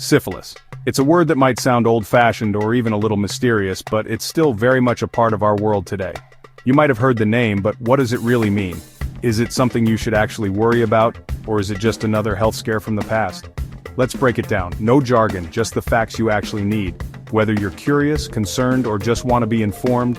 Syphilis. It's a word that might sound old-fashioned or even a little mysterious, but it's still very much a part of our world today. You might have heard the name, but what does it really mean? Is it something you should actually worry about, or is it just another health scare from the past? Let's break it down. No jargon, just the facts you actually need. Whether you're curious, concerned, or just want to be informed,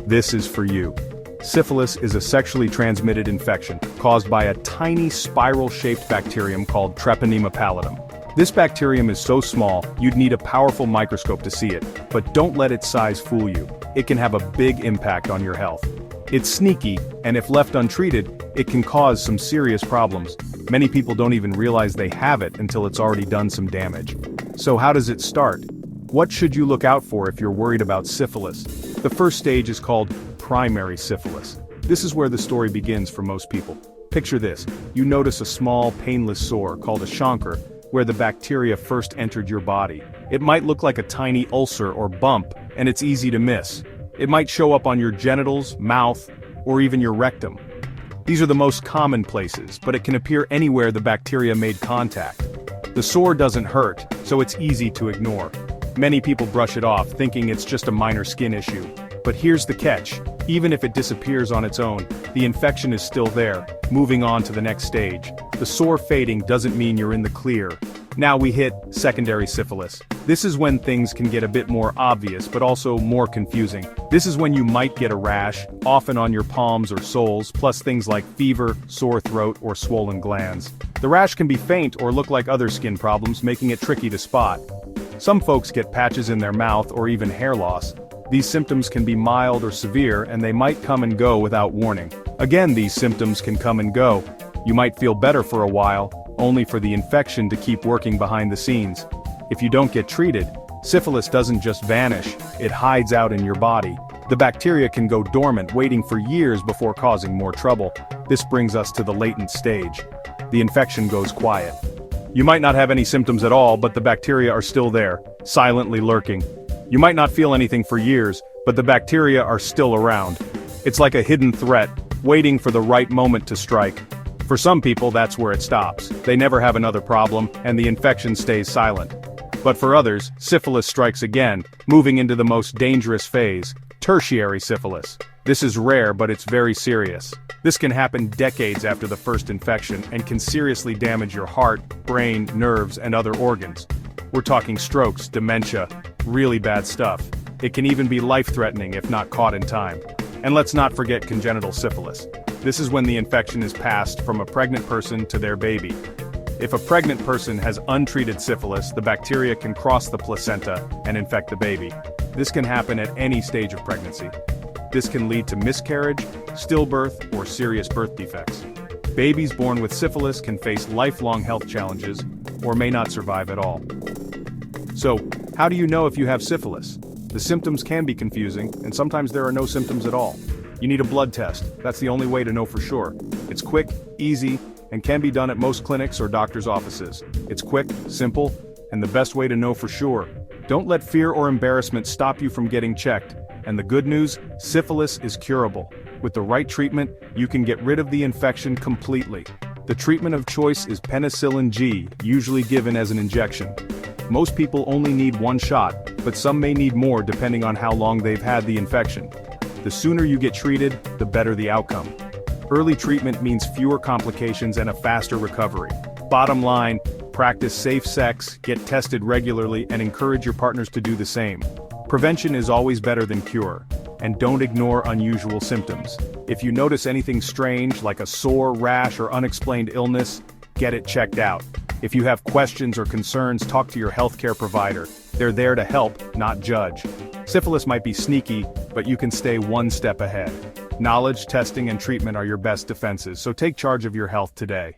this is for you. Syphilis is a sexually transmitted infection caused by a tiny spiral-shaped bacterium called Treponema pallidum. This bacterium is so small, you'd need a powerful microscope to see it, but don't let its size fool you. It can have a big impact on your health. It's sneaky, and if left untreated, it can cause some serious problems. Many people don't even realize they have it until it's already done some damage. So how does it start? What should you look out for if you're worried about syphilis? The first stage is called primary syphilis. This is where the story begins for most people. Picture this: you notice a small, painless sore called a chancre, where the bacteria first entered your body. It might look like a tiny ulcer or bump, and it's easy to miss. It might show up on your genitals, mouth, or even your rectum. These are the most common places, but it can appear anywhere the bacteria made contact. The sore doesn't hurt, so it's easy to ignore. Many people brush it off, thinking it's just a minor skin issue. But here's the catch: even if it disappears on its own, the infection is still there, moving on to the next stage. The sore fading doesn't mean you're in the clear. Now we hit secondary syphilis. This is when things can get a bit more obvious, but also more confusing. This is when you might get a rash, often on your palms or soles, plus things like fever, sore throat, or swollen glands. The rash can be faint or look like other skin problems, making it tricky to spot. Some folks get patches in their mouth or even hair loss. These symptoms can be mild or severe, and they might come and go without warning. Again, these symptoms can come and go. You might feel better for a while, only for the infection to keep working behind the scenes. If you don't get treated, syphilis doesn't just vanish, it hides out in your body. The bacteria can go dormant, waiting for years before causing more trouble. This brings us to the latent stage. The infection goes quiet. You might not have any symptoms at all, but the bacteria are still there, silently lurking. You might not feel anything for years, but the bacteria are still around. It's like a hidden threat, waiting for the right moment to strike. For some people, that's where it stops. They never have another problem, and the infection stays silent. But for others, syphilis strikes again, moving into the most dangerous phase, tertiary syphilis. This is rare, but it's very serious. This can happen decades after the first infection and can seriously damage your heart, brain, nerves, and other organs. We're talking strokes, dementia, really bad stuff. It can even be life-threatening if not caught in time. And let's not forget congenital syphilis. This is when the infection is passed from a pregnant person to their baby. If a pregnant person has untreated syphilis, the bacteria can cross the placenta and infect the baby. This can happen at any stage of pregnancy. This can lead to miscarriage, stillbirth, or serious birth defects. Babies born with syphilis can face lifelong health challenges or may not survive at all. So, how do you know if you have syphilis? The symptoms can be confusing, and sometimes there are no symptoms at all. You need a blood test. That's the only way to know for sure. It's quick, easy, and can be done at most clinics or doctor's offices. It's quick, simple, and the best way to know for sure. Don't let fear or embarrassment stop you from getting checked. And the good news, syphilis is curable. With the right treatment, you can get rid of the infection completely. The treatment of choice is penicillin G, usually given as an injection. Most people only need one shot, but some may need more depending on how long they've had the infection. The sooner you get treated, the better the outcome. Early treatment means fewer complications and a faster recovery. Bottom line, practice safe sex, get tested regularly, and encourage your partners to do the same. Prevention is always better than cure. And don't ignore unusual symptoms. If you notice anything strange, like a sore, rash, or unexplained illness, get it checked out. If you have questions or concerns, talk to your healthcare provider. They're there to help, not judge. Syphilis might be sneaky, but you can stay one step ahead. Knowledge, testing, and treatment are your best defenses, so take charge of your health today.